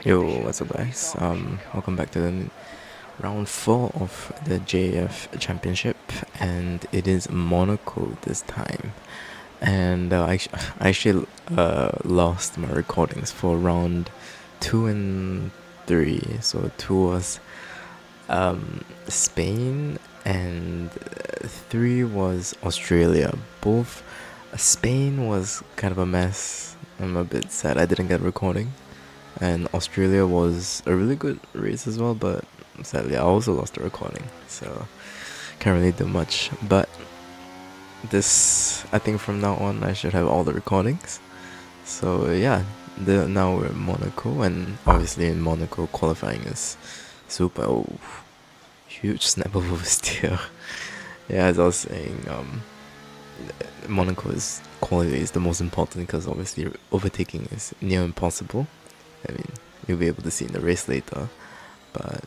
Yo, what's up guys? Welcome back to the round 4 of the JAF championship, and it is Monaco this time. And I actually lost my recordings for round 2 and 3. So 2 was Spain, and 3 was Australia. Both Spain was kind of a mess. I'm a bit sad I didn't get a recording, and Australia was a really good race as well, but sadly I also lost the recording, so can't really do much. But this, I think from now on I should have all the recordings. So yeah, now we're in Monaco, and obviously in Monaco qualifying is super. Oh, huge snap of oversteer. Yeah, as I was saying, Monaco is quality is the most important because obviously overtaking is near impossible. I mean, you'll be able to see in the race later, but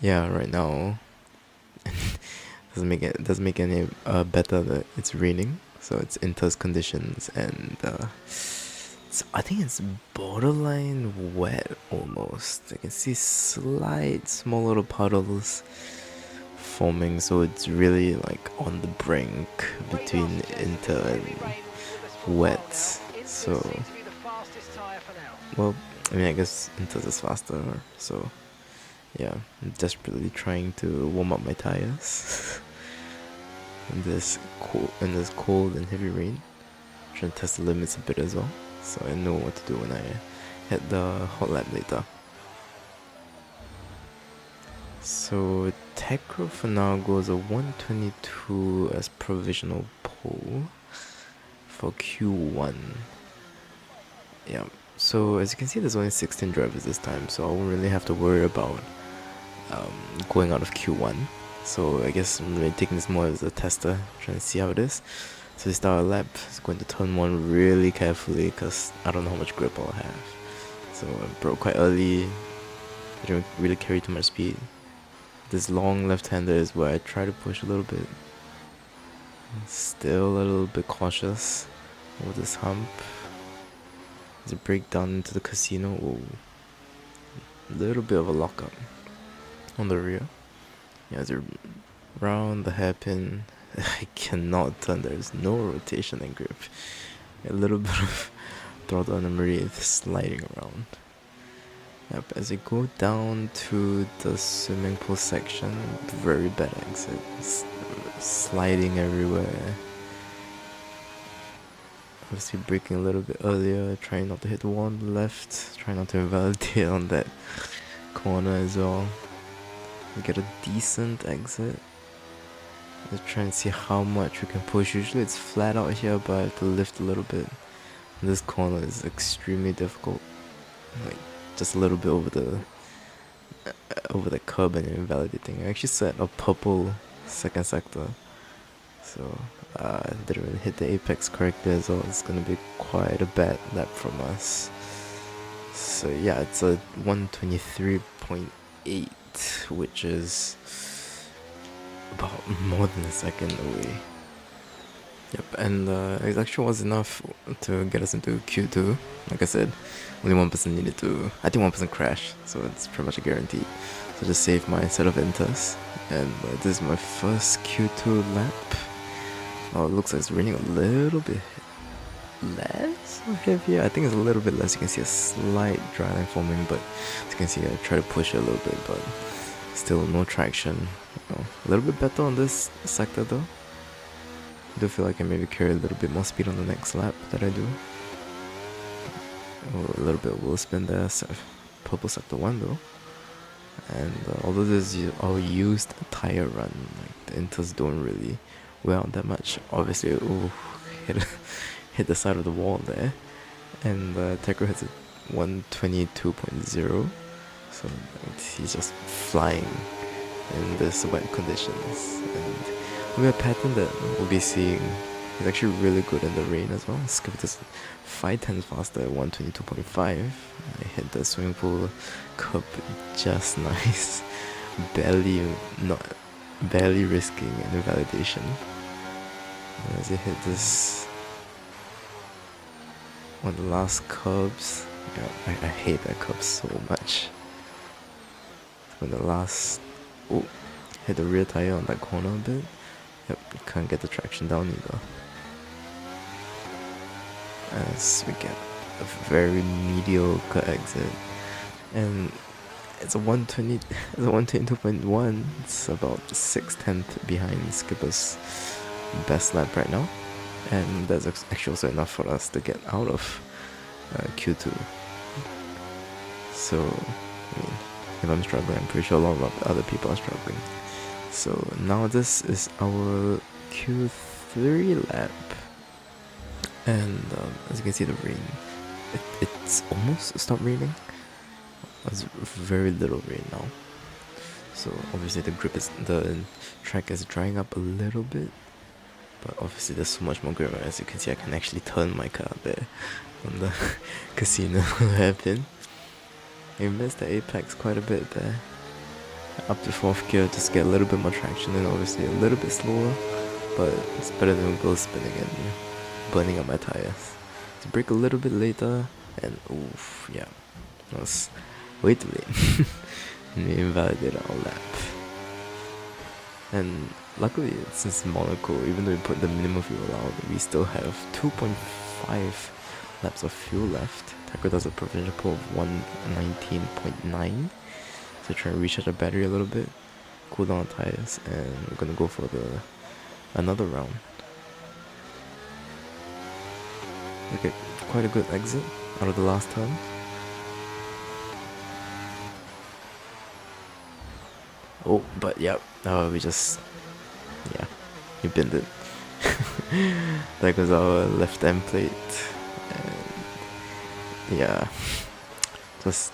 yeah, right now doesn't make any better that it's raining, so it's Inter's conditions, and I think it's borderline wet almost. I can see slight small little puddles forming, so it's really like on the brink between Inter and wet. So, well, I mean, I guess Inter's is faster, so yeah, I'm desperately trying to warm up my tires in this cold and heavy rain. Trying to test the limits a bit as well, so I know what to do when I hit the hot lap later. So Tecro for now goes a 122 as provisional pole for Q1. Yeah. So as you can see, there's only 16 drivers this time, so I won't really have to worry about going out of Q1. So I guess I'm really taking this more as a tester, trying to see how it is. So we start our lap, it's going to turn 1 really carefully because I don't know how much grip I'll have. So I broke quite early, I didn't really carry too much speed. This long left-hander is where I try to push a little bit. Still a little bit cautious over this hump. As I break down into the casino, ooh, a little bit of a lockup on the rear. Yeah, as I round the hairpin, I cannot turn. There's no rotation and grip. A little bit of throttle on the Marie sliding around. Yep, as I go down to the swimming pool section, very bad exit. Sliding everywhere. Obviously braking a little bit earlier, trying not to hit the wall on the left, trying not to invalidate on that corner as well. Get a decent exit. Let's try and see how much we can push. Usually it's flat out here, but I have to lift a little bit. And this corner is extremely difficult. Like just a little bit over the curb and invalidating. I actually set a purple second sector, so I didn't really hit the apex correctly as well. It's gonna be quite a bad lap from us. So yeah, it's a 123.8, which is about more than a second away. Yep, and it actually was enough to get us into Q2. Like I said, only one person needed to. I think one person crashed, so it's pretty much a guarantee. So just save my set of inters, and this is my first Q2 lap. Oh, it looks like it's raining a little bit less or heavier. I think it's a little bit less. You can see a slight dry line forming, but as you can see, I try to push it a little bit, but still no traction. A little bit better on this sector though. I do feel like I maybe carry a little bit more speed on the next lap that I do. Oh, a little bit of wheel spin there, purple sector 1 though. And although this is our used tire run, like the inters don't really wear out that much. Obviously, ooh, hit the side of the wall there. And Teco has a 122.0, so he's just flying in this wet conditions. And we have a pattern that we'll be seeing. He's actually really good in the rain as well. Skipped this 5 times faster at 122.5. I hit the swimming pool curb just nice. barely risking an invalidation. As I hit this one of the last curbs, Yeah, I hate that curve so much. When the last... Oh, hit the rear tire on that corner a bit. Yep, can't get the traction down either. As we get a very mediocre exit. And it's a 120, it's a 122.1. It's about 6/10 behind Skipper's best lap right now. And that's actually also enough for us to get out of Q2. So, I mean, if I'm struggling, I'm pretty sure a lot of other people are struggling. So now this is our Q3 lap. And as you can see, the rain, it's almost stopped raining. There's very little rain now. So obviously the track is drying up a little bit. But obviously there's so much more grip. As you can see, I can actually turn my car there on the casino hairpin. I missed the apex quite a bit there. Up to 4th gear, just get a little bit more traction and obviously a little bit slower. But it's better than wheel spinning and burning up my tires. To brake a little bit later and oof, yeah. That was way too late. And we invalidated our lap. And luckily, since Monaco, even though we put the minimum fuel out, we still have 2.5 laps of fuel left. Taco does a provisional pull of 119.9. So try and recharge the battery a little bit, cool down the tires, and we're gonna go for another round. Okay, quite a good exit out of the last turn. Oh, but yep, we just, yeah, we binned it. That goes our left end plate. And yeah, just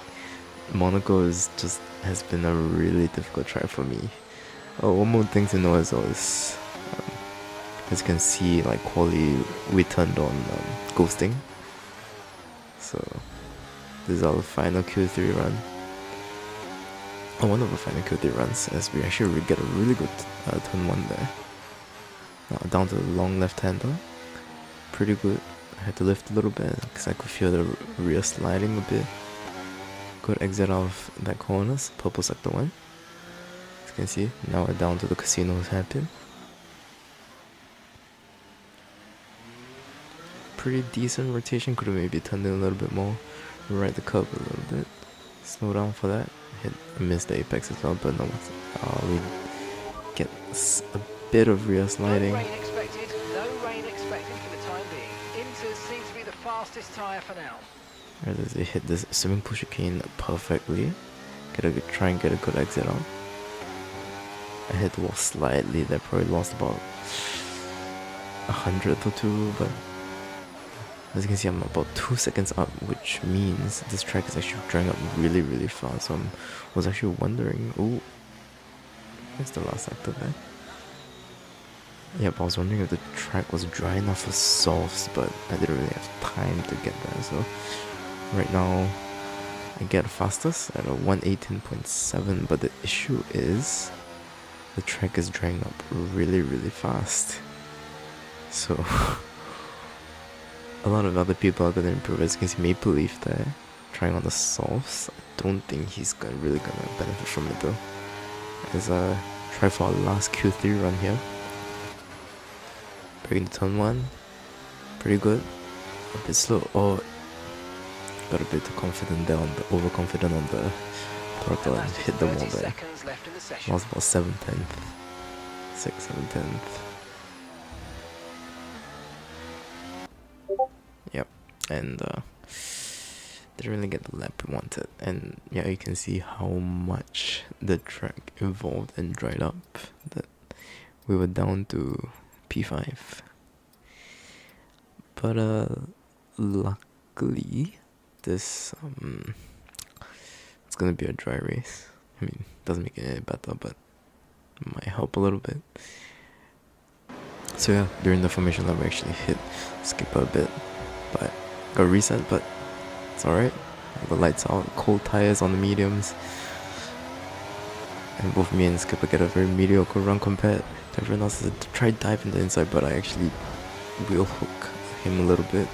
Monaco has been a really difficult track for me. Oh, one more thing to know as well is, as you can see, like quali, we turned on ghosting. So this is our final Q3 run. One of the final Q3 runs, as we actually get a really good turn 1 there. Now down to the long left-hander, pretty good. I had to lift a little bit because I could feel the rear sliding a bit. Good exit out of that corners, purple sector 1. As you can see, now we're down to the casino's hairpin. Pretty decent rotation, could have maybe turned in a little bit more, right the curve a little bit. Slow down for that. Missed the apex as well, but no, we get a bit of rear sliding. No rain expected for the time being. Inters seems to be the fastest tyre for now. As they hit this swimming push chicane perfectly. Try and get a good exit out. I hit the wall slightly there, probably lost about 100th or 2, but as you can see, I'm about 2 seconds up, which means this track is actually drying up really, really fast. So I was actually wondering, ooh, where's the last sector there? Yeah, but I was wondering if the track was dry enough for softs, but I didn't really have time to get there. So right now, I get fastest at a 118.7, but the issue is the track is drying up really, really fast. So a lot of other people are gonna improve. As you can see, Maple Leaf there, trying on the softs. I don't think he's really gonna benefit from it though. As try for our last Q3 run here. Breaking to turn 1, pretty good. A bit slow. Oh, got a bit too confident there overconfident on the throttle and hit the wall there. Lost about 7/10, 6/7/10. Yep, and didn't really get the lap we wanted. And yeah, you can see how much the track evolved and dried up. That we were down to P5. But luckily, this it's gonna be a dry race. I mean, doesn't make it any better, but it might help a little bit. So yeah, during the formation lap we actually hit Skipper a bit, but got reset, but it's alright. The lights out, cold tires on the mediums, and both me and Skipper get a very mediocre run compared to everyone else. I tried diving the inside, but I actually wheel hook him a little bit.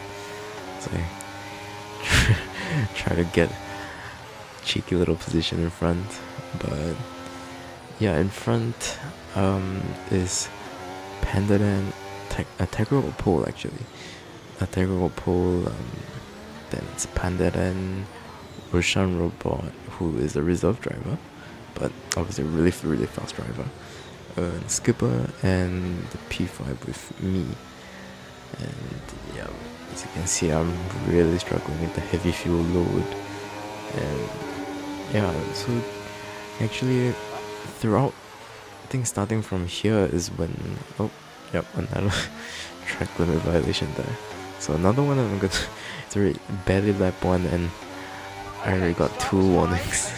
So I try to get cheeky little position in front. But yeah, in front is Pandadan, a technical pole actually. A technical pole, then it's Pandadan, Roshan Robot, who is a reserve driver, but obviously a really fast driver. Skipper and the P5 with me. And yeah, as you can see, I'm really struggling with the heavy fuel load. And yeah, so actually throughout, I think starting from here is when, oh, yep, another track limit violation there. So another one I'm gonna, it's already barely lap 1 and I already got 2 warnings.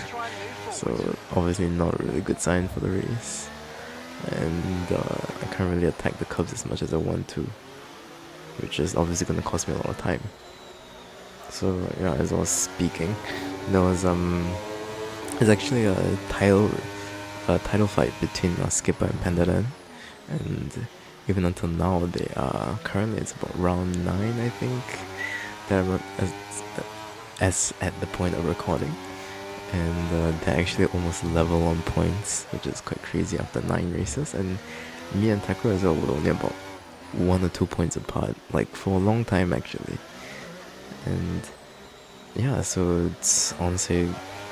So obviously not a really good sign for the race. And I can't really attack the curves as much as I want to, which is obviously gonna cost me a lot of time. So yeah, as I was speaking, there was it's actually a title fight between Skipper and Pandadan, and even until now they are currently it's about round 9 I think. They're as at the point of recording, and they're actually almost level on points, which is quite crazy after 9 races. And me and Takura as well were only about 1 or 2 points apart, like for a long time actually. And yeah, so it's honestly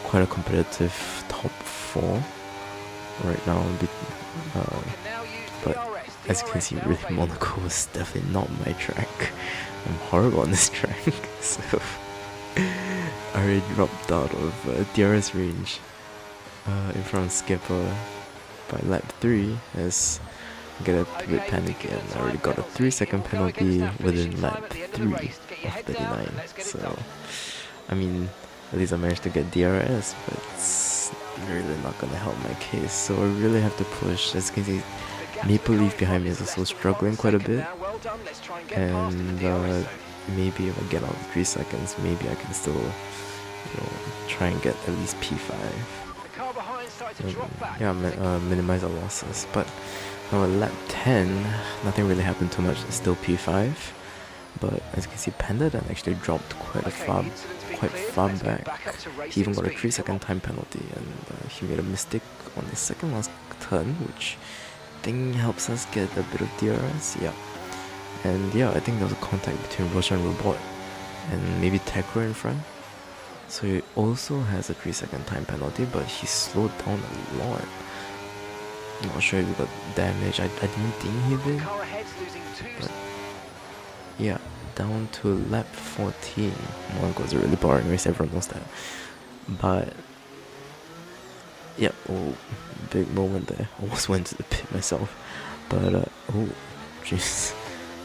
quite a competitive top 4 right now. But as you can see, really Monaco is definitely not my track. I'm horrible on this track, so I already dropped out of DRS range in front of Skipper by lap 3 as I get a bit panicky, and I already got a 3-second penalty within lap 3 of 39. So I mean, at least I managed to get DRS, but it's really not gonna help my case. So I really have to push. As you can see, Maple Leaf behind me is also struggling quite a bit, and maybe if I get out 3 seconds, maybe I can still, try and get at least P5. Yeah, minimize our losses. But now at lap 10, nothing really happened too much. It's still P5, but as you can see, Pandadan actually dropped quite far back. He even got a 3-second time penalty, and he made a mistake on the second last turn, which I think helps us get a bit of DRS. Yeah, and yeah, I think there was a contact between Roshan and Robot and maybe Tekra in front. So he also has a 3-second time penalty, but he slowed down a lot. Not sure if he got damage. I didn't think he did. But yeah, down to lap 14. Monaco is a really boring race, everyone knows that. But yeah, oh, big moment there. Almost went to the pit myself. But oh, jeez.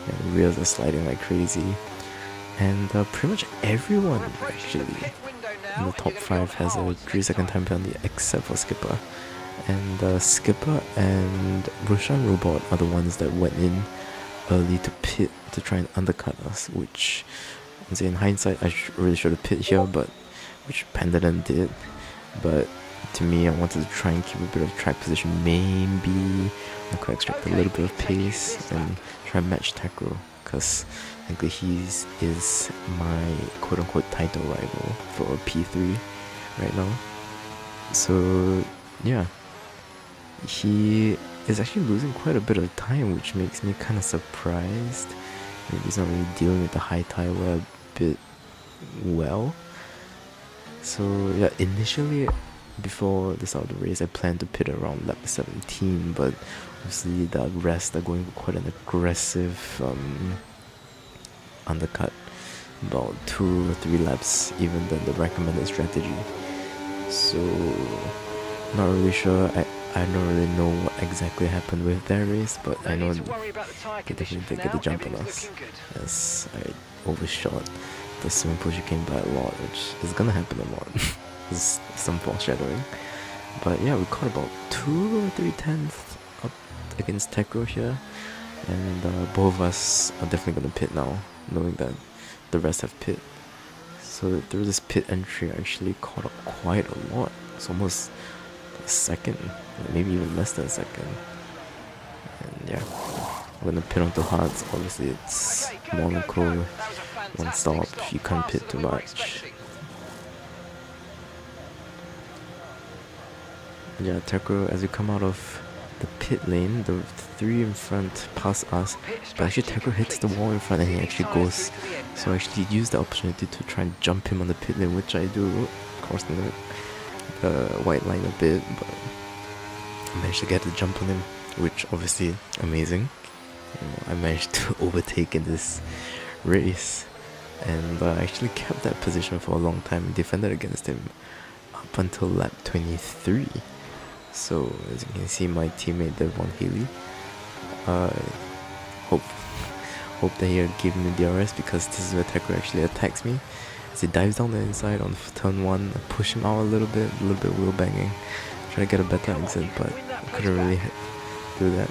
Yeah, wheels are sliding like crazy. And pretty much everyone actually in the top 5 has a 3-second time penalty except for Skipper. And Skipper and Roshan Robot are the ones that went in early to pit to try and undercut us, which in hindsight I really should have pit here, but which Pandadan did. But to me, I wanted to try and keep a bit of track position. Maybe I could extract a little bit of pace and try and match Takro, because I think he is my quote-unquote title rival for P3 right now. So yeah, he is actually losing quite a bit of time, which makes me kind of surprised. Maybe he's not really dealing with the high tire wear a bit well. So yeah, initially before the start of the race, I planned to pit around lap 17, but obviously the rest are going for quite an aggressive undercut, about 2 or 3 laps even than the recommended strategy. So not really sure. I don't really know what exactly happened with their race, but I know they definitely did get the jump on us as I overshot the swimming pool chicane by a lot, which is gonna happen a lot. There's some foreshadowing. But yeah, we caught about 2 or 3 tenths up against Tekro here, and both of us are definitely gonna pit now, knowing that the rest have pit. So through this pit entry, I actually caught up quite a lot. It's almost a second, maybe even less than a second. And yeah, I'm gonna pit onto hards. Obviously it's Monaco, one stop, you can't pit too much. Yeah, Tekro, as we come out of the pit lane, the three in front pass us, Pit but actually strategy Tekro hits the complete. wall in front and he See these actually tyres through goes. to the end So I now. actually use the opportunity to try and jump him on the pit lane, which I do, crossing the white line a bit, but I managed to get the jump on him, which obviously amazing. I managed to overtake in this race, and I actually kept that position for a long time and defended against him up until lap 23. So as you can see, my teammate Devon Haley, uh, hope hope that he'll give me DRS, because this is where Tekro actually attacks me. As he dives down the inside on turn 1, I push him out a little bit wheel banging, try to get a better Come on, exit, you but can win that I place couldn't really back. do that.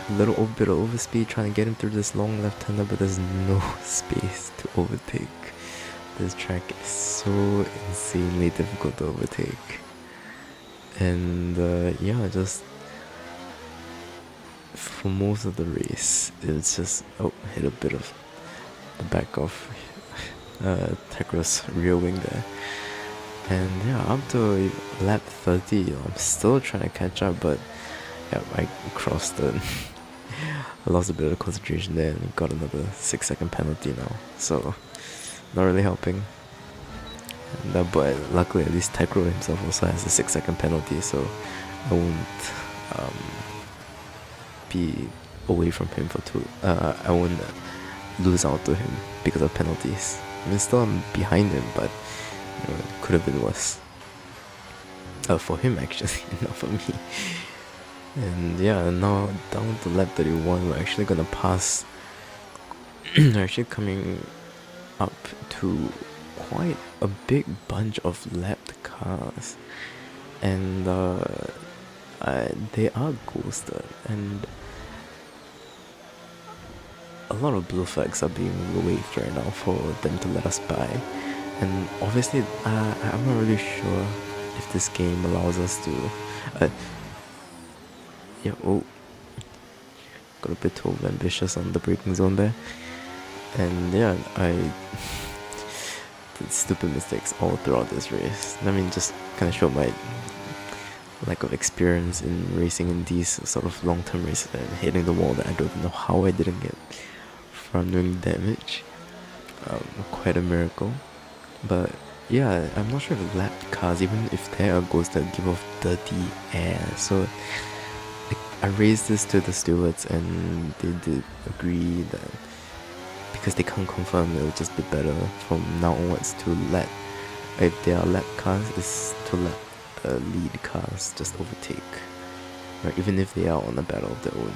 A little bit of overspeed trying to get him through this long left-hander, but there's no space to overtake. This track is so insanely difficult to overtake. And yeah, just for most of the race, it's just hit a bit of the back of Tekra's rear wing there. And yeah, up to lap 30, I'm still trying to catch up, but yeah, I crossed the I lost a bit of concentration there and got another 6-second penalty now. So, not really helping. And, but luckily, at least Tekro himself also has a 6-second penalty, so I won't be away from him for too. I won't lose out to him because of penalties. I mean, still I'm behind him, but it could have been worse. For him actually, not for me. And yeah, now down to lap 31, we're actually gonna pass. We're actually coming up to quite a big bunch of lapped cars, and they are ghosted, and a lot of blue flags are being waved right now for them to let us by. And obviously, I'm not really sure if this game allows us to. Yeah, oh, got a bit too ambitious on the braking zone there. And yeah, I did stupid mistakes all throughout this race. I mean, just kind of showed my lack of experience in racing in these sort of long-term races and hitting the wall that I don't even know how I didn't get from doing damage. Quite a miracle. But yeah, I'm not sure if lapped cars, even if there are ghosts that give off dirty air. So I raised this to the stewards and they did agree that because they can't confirm, it would just be better from now onwards to let, if there are lap cars, is to let the lead cars just overtake, right? Even if they are on a battle of their own,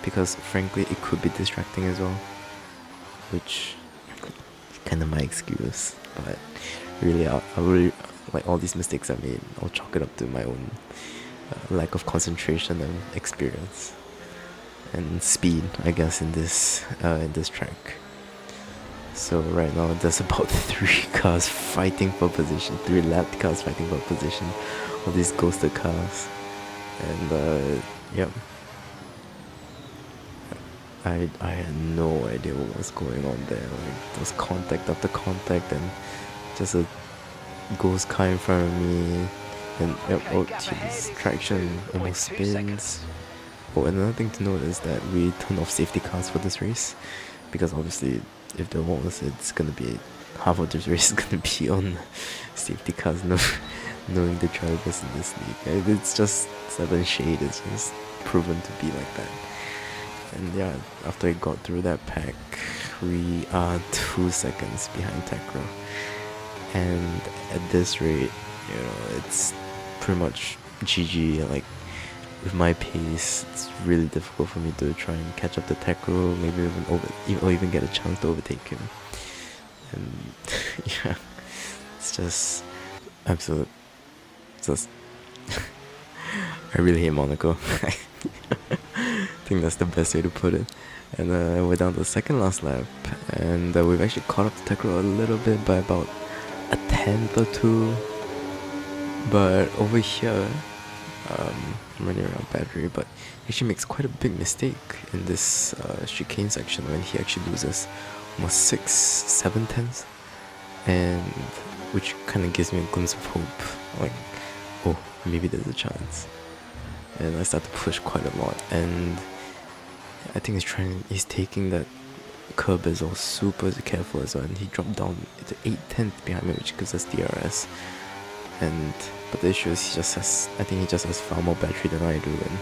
because frankly it could be distracting as well, which kind of my excuse. But really, I really like all these mistakes I made. I'll chalk it up to my own lack of concentration and experience and speed, I guess, in this track. So right now there's about 3 cars fighting for position, 3 lapped cars fighting for position, all these ghosted cars, and yep. I had no idea what was going on there. Like there was contact after contact, and just a ghost car in front of me, and yep, Okay, oh gap ahead jeez, is traction almost 2.2 seconds. spins. Oh, and another thing to note is that we turned off safety cars for this race, because obviously if there was, it's gonna be half of this race is gonna be on safety cars, knowing the drivers in this league. It's just Southern Shade, it's just proven to be like that. And yeah, after I got through that pack, we are 2 seconds behind Tekro. And at this rate, it's pretty much GG. Like, with my pace, it's really difficult for me to try and catch up to Tekro, maybe or even get a chance to overtake him. And yeah, it's just absolute. Just, I really hate Monaco. I think that's the best way to put it. And we're down to the second last lap, and we've actually caught up to Tekro a little bit by about a tenth or two. But over here, I'm running around battery, but he actually makes quite a big mistake in this chicane section when he actually loses almost 6-7 tenths, and which kind of gives me a glimpse of hope. Like, oh, maybe there's a chance. And I start to push quite a lot, and I think he's taking that curb as well super careful as well, and he dropped down to 8/10 behind me, which gives us DRS. But the issue is I think he just has far more battery than I do, and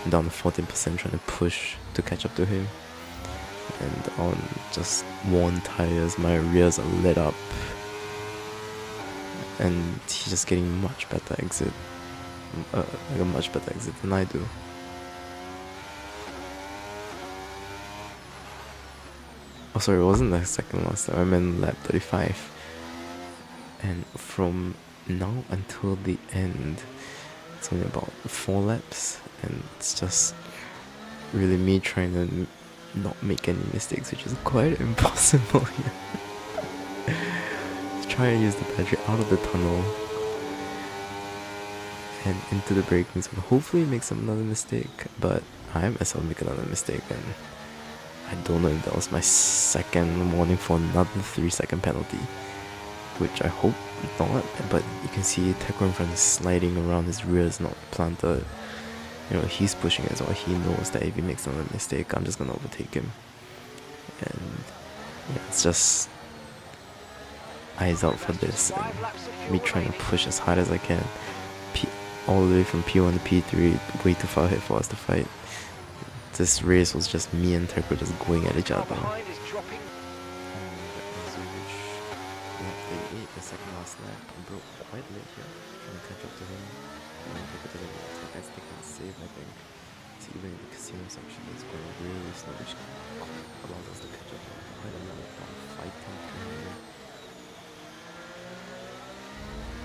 I'm down to 14% trying to push to catch up to him. And on just worn tires, my rears are lit up, and he's just getting much better exit, like a much better exit than I do. Oh, sorry, it wasn't the second last time. I meant lap 35. And from now until the end, it's only about 4 laps, and it's just really me trying to not make any mistakes, which is quite impossible here. Try and use the battery out of the tunnel and into the braking zone. Hopefully make another mistake, but I myself make another mistake, and I don't know if that was my second warning for another 3-second penalty, which I hope not. But you can see Tekro in front is sliding around, his rear is not planted. He's pushing as well. He knows that if he makes another mistake, I'm just gonna overtake him. And yeah, it's just eyes out for this, and me trying to push as hard as I can, all the way from P1 to P3, way too far ahead for us to fight. This race was just me and Tekro just going at each other. The second last lap, I broke quite late here, trying to catch up to him. Tekro didn't attack, I think it's safe, I think. So even in the casino section, it's going really slow, which allows us to catch up quite a lot, about 5/10 behind.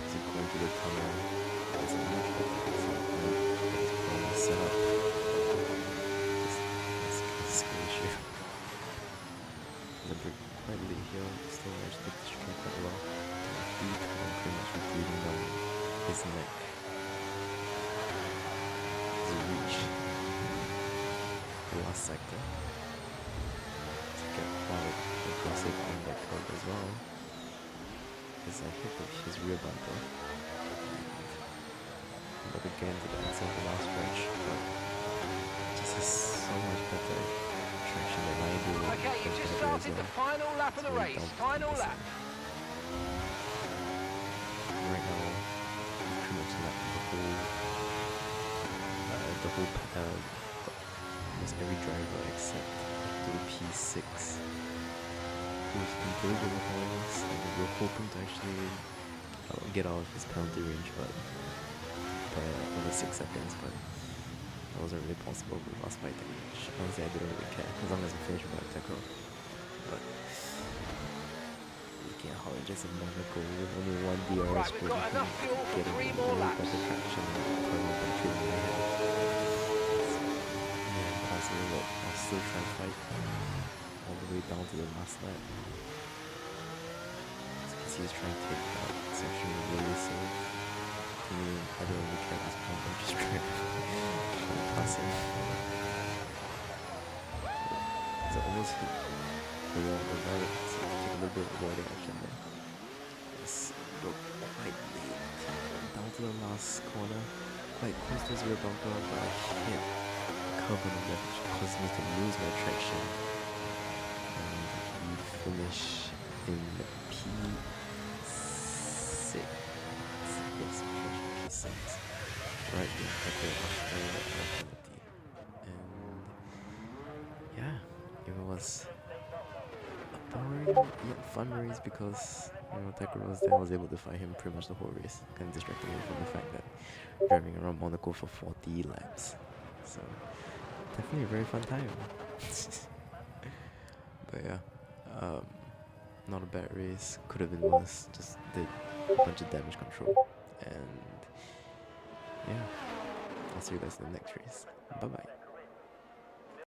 So going to the tunnel, there's a much better exit point, it's set up. It's an issue. There's a break quite late here, still managed to take the string quite well. Pretty much bleeding down his neck. As he reached the last sector to get quite aggressive on that curve as well, as I hit his rear bumper. But again to the inside of the last stretch, but just has so much better traction than I do. Okay, you've just started the final lap of the race. Final lap. Right now, pretty much left almost every driver except the P6, who's been very good with all this, and we were hoping to actually get out of his penalty range, but by over 6 seconds, but that wasn't really possible with us fighting, which honestly I didn't really care, as long as we finished without Tekro. But how just in Monaco with only 1 DRS we've got enough fuel for 3 more laps. Better traction and battery than I had. So, yeah, impossible, but I'll still try and fight all the way down to the last lap. As you can see, he's trying to take that section really safe. To me, I don't really care at this point, I'm just trying to pass him. It's almost hit the wall of the right, so take a little bit of avoiding action there. It's broke quite late, down to the last corner, quite close to his rear bumper, but I hit a curve on the left, which caused me to lose my traction. And we finish in P6. Yes, we finish in P6. Right in Australia penalty. And yeah, it was boring yet fun race because Tekro was there. I was able to fight him pretty much the whole race, kind of distracting him from the fact that driving around Monaco for 40 laps. So definitely a very fun time. But yeah, not a bad race. Could have been worse. Just did a bunch of damage control, and yeah, I'll see you guys in the next race. Bye bye.